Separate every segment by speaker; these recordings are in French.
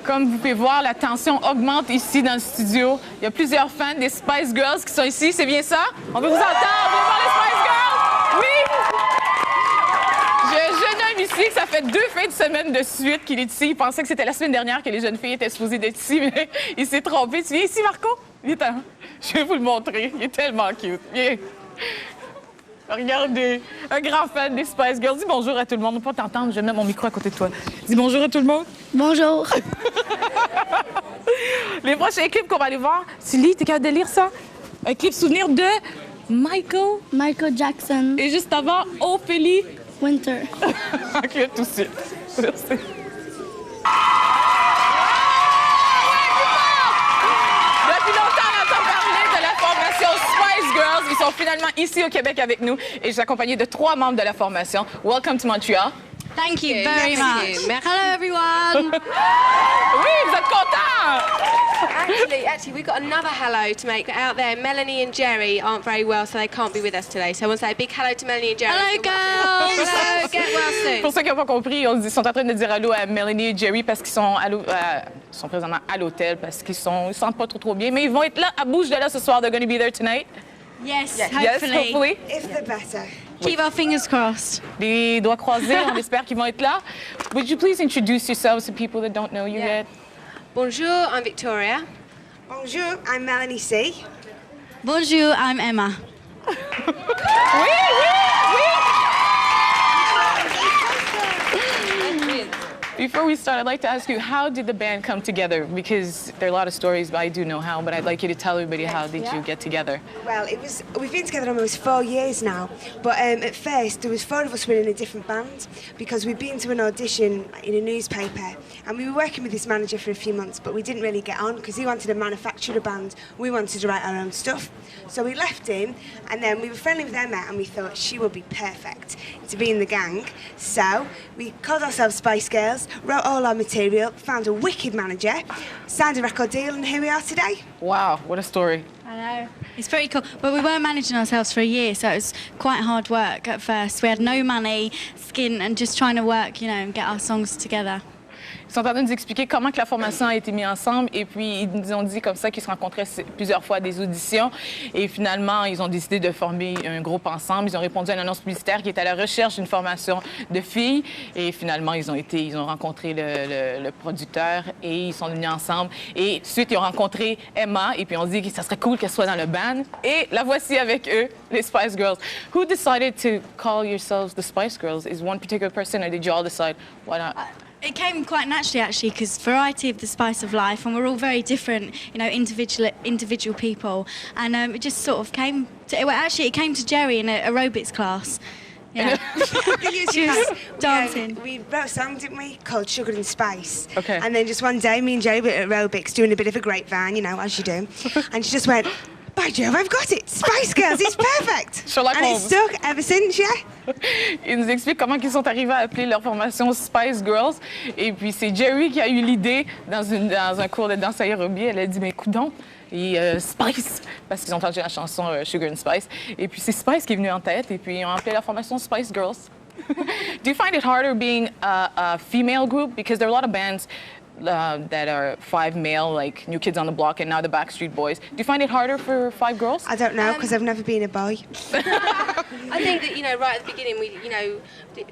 Speaker 1: Comme vous pouvez voir, la tension augmente ici dans le studio. Il y a plusieurs fans des Spice Girls qui sont ici, c'est bien ça? On veut vous entendre, on veut voir les Spice Girls! Oui! J'ai un jeune homme ici que ça fait 2 fins de semaine de suite qu'il est ici. Il pensait que c'était la semaine dernière que les jeunes filles étaient supposées d'être ici, mais il s'est trompé. Tu viens ici, Marco? Viens, je vais vous le montrer. Il est tellement cute. Viens. Regardez, un grand fan des Spice Girls. Dis bonjour à tout le monde. On peut pas t'entendre, je vais mettre mon micro à côté de toi. Dis bonjour à tout le monde.
Speaker 2: Bonjour.
Speaker 1: Les prochains clips qu'on va aller voir, Silly, t'es capable de lire ça? Un clip souvenir de
Speaker 2: Michael Jackson.
Speaker 1: Et juste avant, Ophélie
Speaker 2: Winter.
Speaker 1: Un clip tout de suite. Merci. Depuis longtemps, on entend parler de la formation Spice Girls. Ils sont finalement ici au Québec avec nous et je suis accompagnée de 3 membres de la formation. Welcome to Montreal.
Speaker 3: Thank you very much. Hello, everyone.
Speaker 1: Oui, vous êtes contents?
Speaker 3: Actually, we've got another hello to make out there. Melanie and Jerry aren't very well, so they can't be with us today. So I want to say a big hello to Melanie and Jerry.
Speaker 1: Hello, girls.
Speaker 3: Hello, get well soon.
Speaker 1: Pour ceux qui n'ont pas compris, ils sont en train de dire allô à Melanie et Jerry parce qu'ils sont, sont présentement à l'hôtel parce qu'ils ne se sentent pas trop bien. Mais ils vont être là, à bouge de là ce soir. They're going to be there tonight.
Speaker 3: Yes,
Speaker 1: hopefully.
Speaker 3: Yes,
Speaker 1: hopefully.
Speaker 4: If they're better.
Speaker 3: Keep our fingers crossed.
Speaker 1: Les doigts croisés, on espère qu'ils vont être là. Would you please introduce yourselves to people that don't know you yet?
Speaker 3: Bonjour, I'm Victoria.
Speaker 4: Bonjour, I'm Melanie C.
Speaker 3: Bonjour, I'm Emma.
Speaker 1: Oui, oui, oui! Before we start, I'd like to ask you, how did the band come together? Because there are a lot of stories, but I do know how, but I'd like you to tell everybody how did you get together?
Speaker 4: Well, we've been together almost 4 years now, but at first there was 4 of us were in a different band because we'd been to an audition in a newspaper and we were working with this manager for a few months, but we didn't really get on because he wanted to manufacture a band, we wanted to write our own stuff. So we left him and then we were friendly with Emma and we thought she would be perfect to be in the gang. So we called ourselves Spice Girls, wrote all our material, found a wicked manager, signed a record deal, and here we are today.
Speaker 1: Wow, what a story.
Speaker 3: I know. It's pretty cool. But we weren't managing ourselves for a year, so it was quite hard work at first. We had no money, skin, and just trying to work, and get our songs together.
Speaker 1: Ils sont en train de nous expliquer comment que la formation a été mise ensemble et puis ils nous ont dit comme ça qu'ils se rencontraient plusieurs fois à des auditions et finalement ils ont décidé de former un groupe ensemble. Ils ont répondu à une annonce publicitaire qui était à la recherche d'une formation de filles et finalement ils ont rencontré le producteur et ils sont venus ensemble et ensuite ils ont rencontré Emma et puis on se dit que ça serait cool qu'elle soit dans le band et la voici avec eux, les Spice Girls. Who decided to call yourselves the Spice Girls? Is one particular person or did you all decide why not?
Speaker 3: It came quite naturally, actually, because variety of the spice of life, and we're all very different, individual people, and it just sort of came. It came to Jerry in an aerobics class. Yeah, she was dancing.
Speaker 4: We wrote a song, didn't we, called Sugar and Spice.
Speaker 1: Okay.
Speaker 4: And then just one day, me and Jerry were at aerobics doing a bit of a grapevine, as you do, and she just went, "By Jove, I've got it! Spice Girls, it's perfect!"
Speaker 1: Sherlock
Speaker 4: and
Speaker 1: Holmes.
Speaker 4: it's stuck ever since, yeah.
Speaker 1: Ils nous expliquent comment ils sont arrivés à appeler leur formation Spice Girls. Et puis c'est Jerry qui a eu l'idée dans un cours de danse aérobie. Elle a dit, mais coudonc, et Spice, parce qu'ils ont entendu la chanson Sugar and Spice. Et puis c'est Spice qui est venu en tête. Et puis ils ont appelé la formation Spice Girls. Do you find it harder being a female group? Because there are a lot of bands that are 5 male, like New Kids on the Block and now the Backstreet Boys. Do you find it harder for 5 girls?
Speaker 4: I don't know, because I've never been a boy.
Speaker 3: I think that, right at the beginning,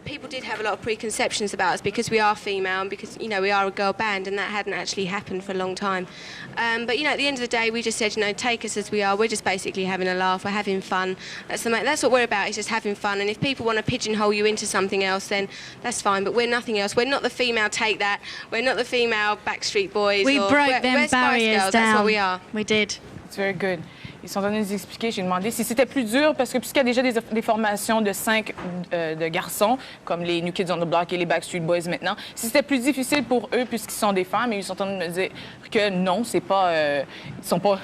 Speaker 3: people did have a lot of preconceptions about us because we are female and because, we are a girl band and that hadn't actually happened for a long time. But, at the end of the day, we just said, take us as we are. We're just basically having a laugh. We're having fun. That's what we're about, is just having fun. And if people want to pigeonhole you into something else, then that's fine. But we're nothing else. We're not the female Take That. We're not the female Backstreet Boys.
Speaker 2: We broke them barriers down.
Speaker 3: That's what we are.
Speaker 2: We did.
Speaker 1: It's very good. Ils sont venus nous expliquer. J'ai demandé si c'était plus dur, parce que puisqu'il y a déjà des formations de 5 de garçons, comme les New Kids on the Block et les Backstreet Boys maintenant, si c'était plus difficile pour eux puisqu'ils sont des femmes, et ils sont en train de me dire que non, c'est pas... ils sont pas...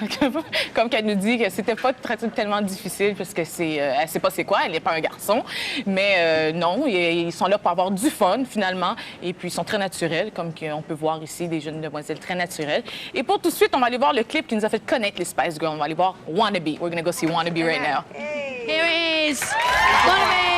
Speaker 1: comme qu'elle nous dit, que c'était pas tellement difficile parce que elle sait pas c'est quoi, elle n'est pas un garçon. Mais non, ils sont là pour avoir du fun, finalement. Et puis, ils sont très naturels, comme on peut voir ici, des jeunes demoiselles très naturelles. Et pour tout de suite, on va aller voir le clip qui nous a fait connaître les Spice Girls. On va aller voir Wannabe. We're going to go see Wannabe right now.
Speaker 4: Hey.
Speaker 2: Here it is. Wannabe.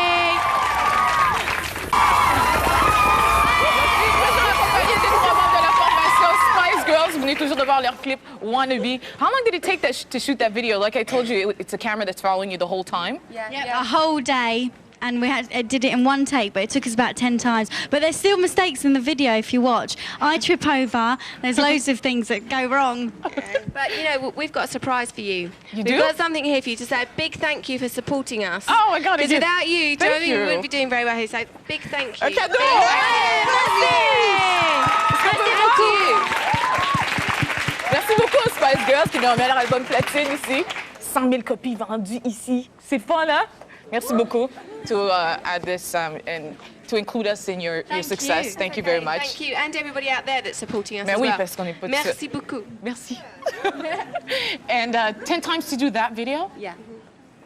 Speaker 1: continuez toujours de voir leur clip Wannabe. How long did it take to shoot that video? Like I told you, it's a camera that's following you the whole time.
Speaker 2: A whole day. And we did it in one take, but it took us about 10 times. But there's still mistakes in the video if you watch. I trip over. There's loads of things that go wrong.
Speaker 3: But, you know, we've got a surprise for you.
Speaker 1: You do?
Speaker 3: We've got something here for you to say. A big thank you for supporting us.
Speaker 1: Oh, my God.
Speaker 3: Because without you, do you know what I mean? We
Speaker 1: you.
Speaker 3: wouldn't be doing very well here. So, big thank you.
Speaker 1: Okay,
Speaker 3: Thank you.
Speaker 1: Merci beaucoup aux Spice Girls qui nous remettent leur album platine ici. 100 000 copies vendues ici. C'est fun, hein? Merci beaucoup to add this and to include us in your success. Thank you very much.
Speaker 3: Thank you. And everybody out there that's supporting us
Speaker 1: Ben
Speaker 3: as
Speaker 1: oui,
Speaker 3: well.
Speaker 1: parce qu'on n'est pas
Speaker 3: Merci beaucoup.
Speaker 1: Merci. And 10 times to do that video?
Speaker 3: Yeah.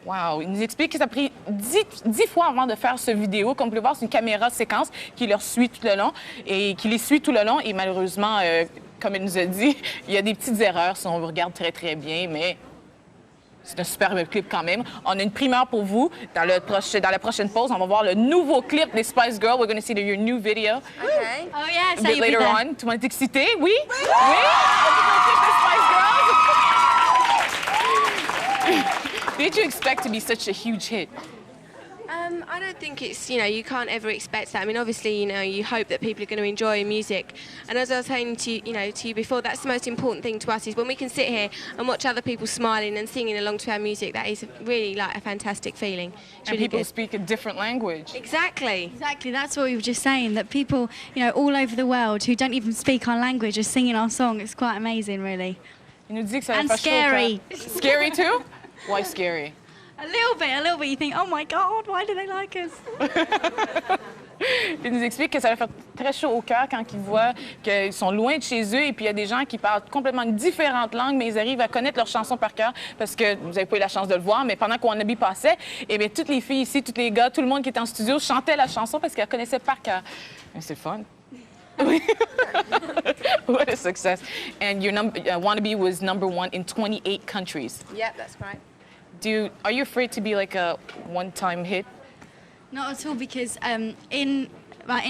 Speaker 1: Wow, il nous explique que ça a pris 10 fois avant de faire ce vidéo. Comme vous pouvez voir, c'est une caméra séquence qui leur suit tout le long et qui les suit tout le long. Et malheureusement, comme elle nous a dit, il y a des petites erreurs si on vous regarde très, très bien, mais c'est un superbe clip quand même. On a une primeur pour vous. Dans la prochaine pause, on va voir le nouveau clip des Spice Girls. We're going to see your new video.
Speaker 3: Okay.
Speaker 2: Oh, yeah,
Speaker 1: A
Speaker 2: so
Speaker 1: bit
Speaker 2: you'll be
Speaker 1: later
Speaker 2: there.
Speaker 1: on. Tout le monde est excité? Oui? Oui? On va voir le clip des Spice Girls. Did you expect to be such a huge hit?
Speaker 3: I don't think it's, you know, you can't ever expect that. I mean, obviously, you know, you hope that people are going to enjoy music. And as I was saying to you before, that's the most important thing to us is when we can sit here and watch other people smiling and singing along to our music. That is really like a fantastic feeling. It's
Speaker 1: And
Speaker 3: really
Speaker 1: people
Speaker 3: good.
Speaker 1: speak a different language.
Speaker 3: Exactly.
Speaker 2: Exactly, that's what we were just saying, that people, you know, all over the world who don't even speak our language are singing our song. It's quite amazing, really.
Speaker 1: Il nous dit que ça va
Speaker 2: And
Speaker 1: faire chaud au
Speaker 2: scary.
Speaker 1: cœur. Scary too? Why scary?
Speaker 2: A little bit. You think, oh my God, why do they like us?
Speaker 1: Il nous explique que ça va faire très chaud au cœur quand ils voient qu'ils sont loin de chez eux et puis il y a des gens qui parlent complètement différentes langues, mais ils arrivent à connaître leurs chansons par cœur parce que vous n'avez pas eu la chance de le voir, mais pendant que Wannabe passait, eh bien, toutes les filles ici, tous les gars, tout le monde qui était en studio chantait la chanson parce qu'ils la connaissaient par cœur. Mais c'est fun. What a success. And your Wannabe was #1 in 28 countries.
Speaker 3: Yep, that's right.
Speaker 1: Are you afraid to be like a one-time hit?
Speaker 2: Not at all, because in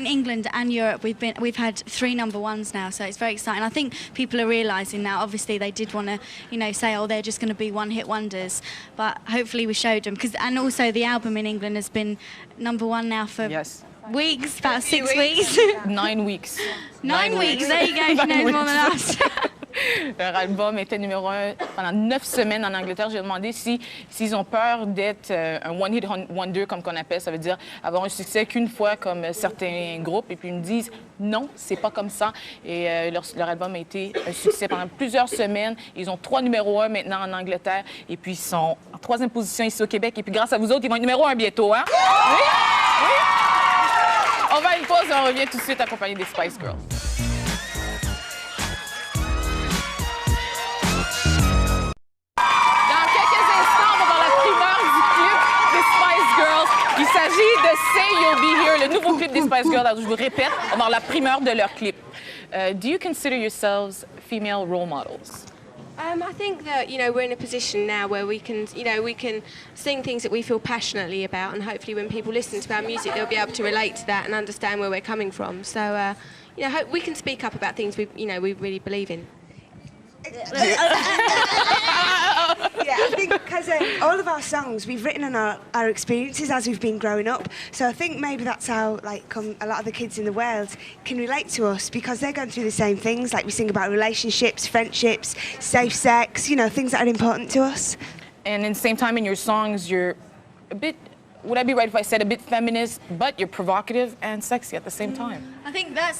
Speaker 2: England and Europe we've had 3 #1s now, so it's very exciting. I think people are realising now. Obviously, they did want to, you know, say, oh, they're just going to be one-hit wonders, but hopefully we showed them. And also the album in England has been #1 now for weeks, about 6 weeks.
Speaker 1: 9 weeks.
Speaker 2: 9 weeks. There you go. She knows more than us.
Speaker 1: Leur album était #1 pendant 9 semaines en Angleterre. J'ai demandé s'ils ont peur d'être un one-hit wonder, comme qu'on appelle. Ça veut dire avoir un succès qu'une fois, comme certains groupes. Et puis ils me disent non, c'est pas comme ça. Et leur album a été un succès pendant plusieurs semaines. Ils ont 3 #1 maintenant en Angleterre. Et puis ils sont en 3e position ici au Québec. Et puis grâce à vous autres, ils vont être #1 bientôt. Hein? Oui? Oui? On va à une pause et on revient tout de suite accompagné des Spice Girls. Il s'agit de Say You'll Be Here, le nouveau clip des Spice Girls. Alors, je vous répète, on va avoir la primeur de leur clip. Do you consider yourselves female role models?
Speaker 3: I think that, you know, we're in a position now where we can sing things that we feel passionately about, and hopefully when people listen to our music, they'll be able to relate to that and understand where we're coming from. So, you know, we can speak up about things we really believe in.
Speaker 4: Yeah, I think because all of our songs we've written on our experiences as we've been growing up. So I think maybe that's how a lot of the kids in the world can relate to us, because they're going through the same things. Like we sing about relationships, friendships, safe sex, you know, things that are important to us.
Speaker 1: And in the same time in your songs, you're a bit, would I be right if I said a bit feminist, but you're provocative and sexy at the same time?
Speaker 2: I think that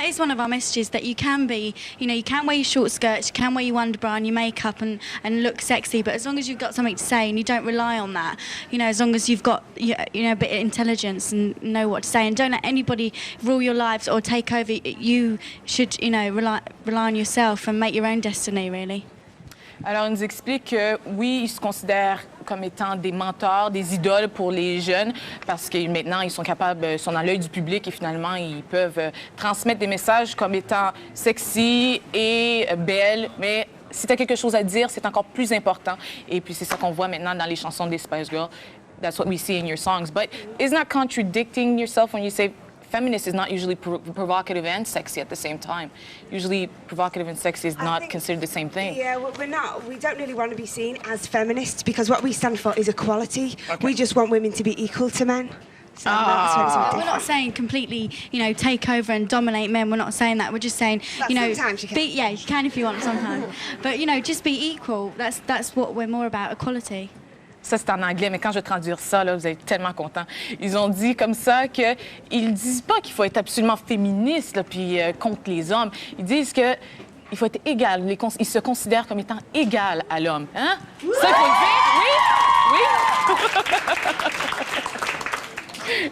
Speaker 2: is one of our messages, that you can be, you know, you can wear your short skirts, you can wear your underbra and your makeup and look sexy, but as long as you've got something to say and you don't rely on that, you know, as long as you've got, you know, a bit of intelligence and know what to say, and don't let anybody rule your lives or take over, you should, you know, rely on yourself and make your own destiny, really.
Speaker 1: Alors, il nous explique que oui, ils se considèrent comme étant des mentors, des idoles pour les jeunes, parce que maintenant, ils sont capables, sont dans l'œil du public et finalement, ils peuvent transmettre des messages comme étant sexy et belles, mais si tu as quelque chose à dire, c'est encore plus important. Et puis, c'est ça qu'on voit maintenant dans les chansons des Spice Girls. That's what we see in your songs. But isn't that contradicting yourself when you say feminist is not usually provocative and sexy at the same time. Usually, provocative and sexy is not considered the same thing.
Speaker 4: Yeah, we're not. We don't really want to be seen as feminists because what we stand for is equality.
Speaker 1: Okay.
Speaker 4: We just want women to be equal to men. So that's what it's
Speaker 2: We're
Speaker 4: different.
Speaker 2: not saying completely, take over and dominate men. We're not saying that. We're just saying,
Speaker 4: sometimes you can.
Speaker 2: yeah, you can if you want sometimes. But just be equal. That's what we're more about, equality.
Speaker 1: Ça, c'est en anglais, mais quand je vais traduire ça, là, vous êtes tellement contents. Ils ont dit comme ça qu'ils disent pas qu'il faut être absolument féministe là, puis contre les hommes. Ils disent que il faut être égal. Ils se considèrent comme étant égal à l'homme. Hein? Ça, il faut le dire? Oui? Oui?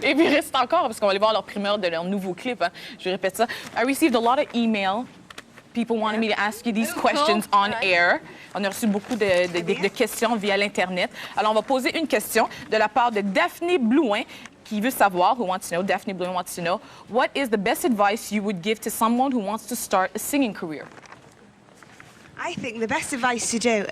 Speaker 1: Et puis, il reste encore, parce qu'on va aller voir leur primeur de leur nouveau clip. Hein. Je répète ça. I received a lot of email. People wanted me to ask you these questions on air. On a reçu beaucoup de questions via l'Internet. Alors, on va poser une question de la part de Daphné Blouin, qui veut savoir, Daphne Blouin wants to know, what is the best advice you would give to someone who wants to start a singing career?
Speaker 4: I think the best advice to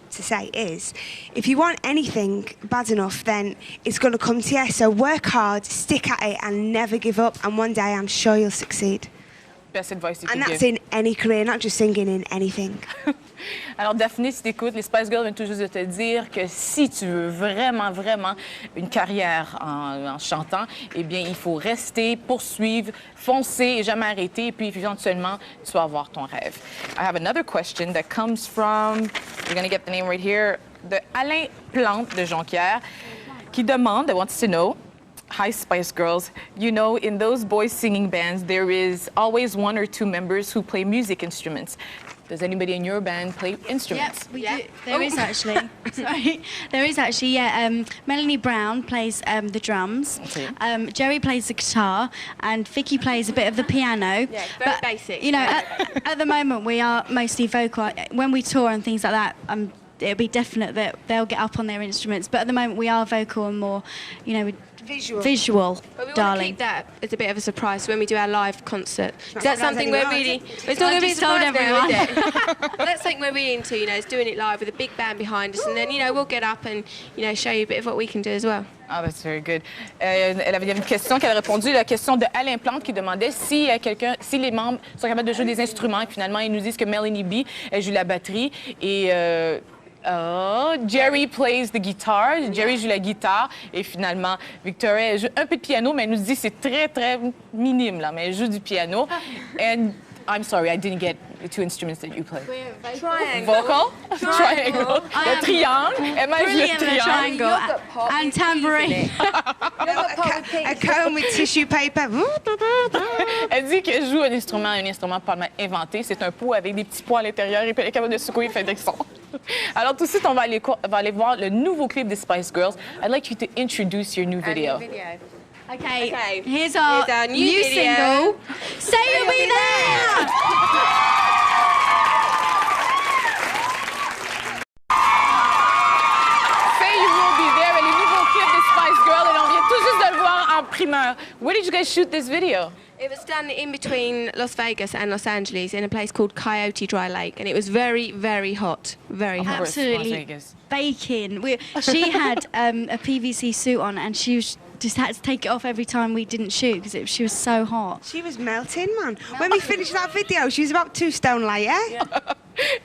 Speaker 4: say is, if you want anything bad enough, then it's going to come to you. So work hard, stick at it, and never give up. And one day, I'm sure you'll succeed.
Speaker 1: Best advice you could
Speaker 4: And that's
Speaker 1: give.
Speaker 4: in any career, not just singing, in anything.
Speaker 1: Alors, Daphné, si t'écoutes, les Spice Girls viennent tout juste de te dire que si tu veux vraiment, vraiment une carrière en chantant, eh bien, il faut rester, poursuivre, foncer et jamais arrêter. Et puis, éventuellement, tu vas avoir ton rêve. I have another question that comes from, you're going to get the name right here, de Alain Plante de Jonquière, qui demande, wants to know, hi, Spice Girls. You know, in those boys singing bands, there is always one or two members who play music instruments. Does anybody in your band play instruments?
Speaker 2: Yep, we do. There is actually. Sorry. There is actually, yeah. Melanie Brown plays the drums.
Speaker 1: Okay.
Speaker 2: Jerry plays the guitar. And Vicky plays a bit of the piano.
Speaker 3: Yeah, very basic.
Speaker 2: At the moment, we are mostly vocal. When we tour and things like that, it'll be definite that they'll get up on their instruments. But at the moment, we are vocal and more, visual,
Speaker 3: But we want to
Speaker 2: darling.
Speaker 3: keep that as a bit of a surprise when we do our live concert. That's something we're really... It's not
Speaker 2: I've
Speaker 3: going to be a
Speaker 2: just told
Speaker 3: surprise now, is
Speaker 2: everyone.
Speaker 3: it? That's something we're really into, is doing it live with a big band behind us. And then, we'll get up and, show you a bit of what we can do as well.
Speaker 1: Ah, that's very good. Il y avait une question qu'elle a répondu, la question de Alain Plante qui demandait si les membres sont capables de jouer des instruments. Et finalement, ils nous disent que Melanie B, elle joue la batterie et Jerry plays the guitar. Jerry joue la guitare et finalement, Victoria elle joue un peu de piano, mais elle nous dit que c'est très, très minime, là, mais elle joue du piano. And I'm sorry, I didn't get the two instruments that you play.
Speaker 3: Triangle.
Speaker 1: Vocal? Triangle. Le triangle. Emma joue le
Speaker 2: Brilliant at
Speaker 1: triangle.
Speaker 2: triangle and tambourine.
Speaker 4: A comb with tissue paper.
Speaker 1: Elle dit qu'elle joue un instrument pas mal inventé. C'est un pot avec des petits pois à l'intérieur et puis elle est capable de secouer et faire des sons. Alors tout de suite, on va aller voir le nouveau clip des Spice Girls. I'd like you to introduce your new video.
Speaker 2: Okay, here's our
Speaker 3: new video.
Speaker 2: single. Say You'll Be There!
Speaker 1: Say You Will Be There, le nouveau clip des Spice Girls, et on vient tout juste de le voir en primeur. Where did you guys shoot this video?
Speaker 3: It was done in between Las Vegas and Los Angeles in a place called Coyote Dry Lake, and it was very, very hot. Very hot.
Speaker 1: course,
Speaker 2: Absolutely
Speaker 1: Las Vegas.
Speaker 2: baking. She had a PVC suit on, and she just had to take it off every time we didn't shoot because she was so hot.
Speaker 4: She was melting, man. When we finished that video, she was about 2 stone lighter.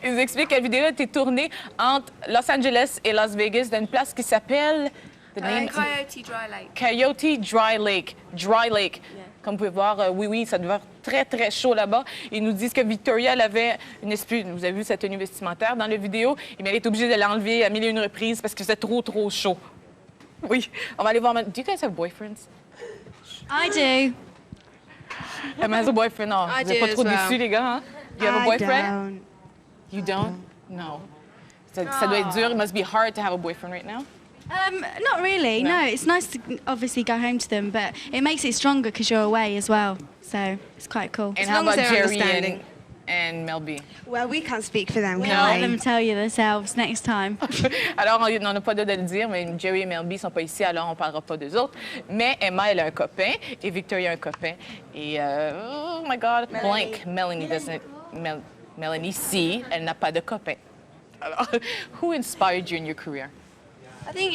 Speaker 1: Ils expliquent que la vidéo a été tournée entre Los Angeles et Las Vegas dans une place qui s'appelle...
Speaker 3: Coyote Dry Lake.
Speaker 1: Coyote Dry Lake. Dry Lake.
Speaker 3: Yeah.
Speaker 1: Comme vous pouvez voir, oui, ça devait être très, très chaud là-bas. Ils nous disent que Victoria, elle avait une espèce... Vous avez vu sa tenue vestimentaire dans la vidéo, mais elle est obligée de l'enlever à mille et une reprises parce que c'était trop, trop chaud. Oui. On va aller voir... Do you guys have boyfriends?
Speaker 2: I do.
Speaker 1: Emma has a boyfriend. Oh,
Speaker 3: I
Speaker 1: vous n'êtes
Speaker 3: do
Speaker 1: pas trop
Speaker 3: as well.
Speaker 1: déçus, les gars, hein? Do you have a boyfriend?
Speaker 4: Don't.
Speaker 1: You don't? No. Ça doit être dur. It must be hard to have a boyfriend right now.
Speaker 2: Not really.
Speaker 1: No.
Speaker 2: No, it's nice to obviously go home to them, but it makes it stronger because you're away as well. So it's quite cool.
Speaker 1: And
Speaker 3: As
Speaker 1: how
Speaker 3: long as
Speaker 1: about
Speaker 3: they're
Speaker 1: Jerry
Speaker 3: understanding.
Speaker 1: and Mel B?
Speaker 4: Well, we can't speak for them,
Speaker 2: We'll
Speaker 4: can
Speaker 2: let
Speaker 4: we?
Speaker 2: them tell you themselves next time.
Speaker 1: Alors, on n'en a pas de le dire, mais Jerry et Mel B sont pas ici, alors on parlera pas d'eux autres. Mais Emma, elle a un copain, et Victoria a un copain. Et, oh my God, blank. Melanie doesn't... Melanie C, elle n'a pas de copain. Alors, who inspired you in your career?
Speaker 3: I think,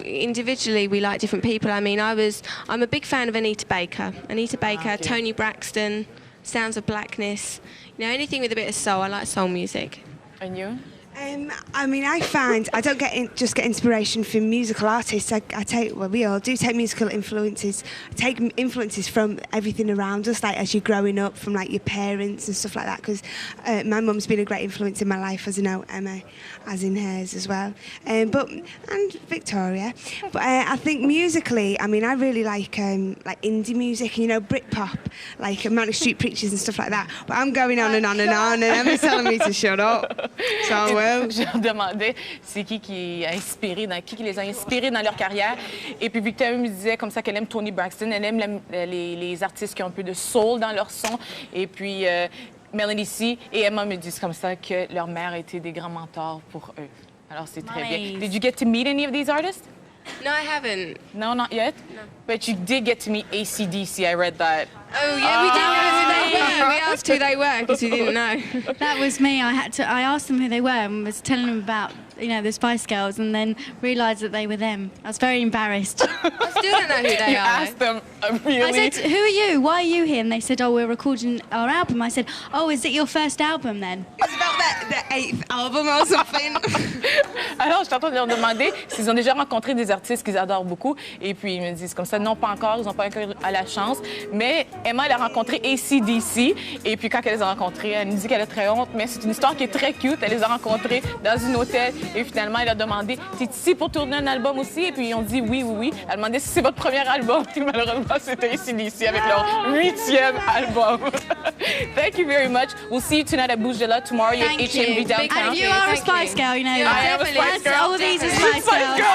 Speaker 3: individually we like different people. I mean, I'm a big fan of Anita Baker, Tony Braxton, Sounds of Blackness. You know, anything with a bit of soul. I like soul music.
Speaker 1: And you?
Speaker 4: I mean, I find I don't just get inspiration from musical artists. We all do take musical influences. I take influences from everything around us, like as you're growing up, from like your parents and stuff like that. Because my mum's been a great influence in my life, as you know, Emma, as in hers as well. And Victoria. But I think musically, I mean, I really like indie music, you know, Britpop, like Manic Street Preachers and stuff like that. But I'm going on and on and on, and Emma's telling me to shut up. So.
Speaker 1: Je leur demandais c'est qui a inspiré, qui les a inspirés dans leur carrière. Et puis Victoria me disait comme ça qu'elle aime Tony Braxton, elle aime les artistes qui ont un peu de soul dans leur son. Et puis Melanie C et Emma me disent comme ça que leur mère a été des grands mentors pour eux. Alors c'est très bien. Did you get to meet any of these artists?
Speaker 3: No, I haven't.
Speaker 1: No, not yet?
Speaker 3: No.
Speaker 1: But you did get to meet AC/DC, I read that.
Speaker 3: Oh, yeah, we didn't know who they were. We asked who they were because we didn't know.
Speaker 2: That was me. I asked them who they were and was telling them about, you know, the Spice Girls, and then realised that they were them. I was very embarrassed.
Speaker 3: I still don't know who they
Speaker 1: You
Speaker 3: are.
Speaker 1: asked them, really?
Speaker 2: I said, who are you? Why are you here? And they said, oh, we're recording our album. I said, oh, is it your first album then?
Speaker 4: It's about the 8th album or something.
Speaker 1: Alors, je suis en train de leur demander s'ils ont déjà rencontré des artistes qu'ils adorent beaucoup. Et puis, ils me disent comme ça, non, pas encore, ils n'ont pas encore eu la chance. Mais Emma, elle a rencontré AC/DC. Et puis, quand elle les a rencontrés, elle nous dit qu'elle a très honte. Mais c'est une histoire qui est très cute. Elle les a rencontrés dans un hôtel. Et finalement, elle a demandé, t'es ici pour tourner un album aussi? Et puis, ils ont dit oui, oui, oui. Elle a demandé si c'est votre premier album. Puis, malheureusement, c'était AC/DC avec leur 8e album. Thank you very much. We'll see you tonight at Bouge de la. Tomorrow, you're at HMV downtown.
Speaker 2: And you are a Spice Girl, you know.
Speaker 1: I am a Spice Girl.
Speaker 2: All these are Spice
Speaker 1: Spice
Speaker 2: Girls.
Speaker 1: Girl.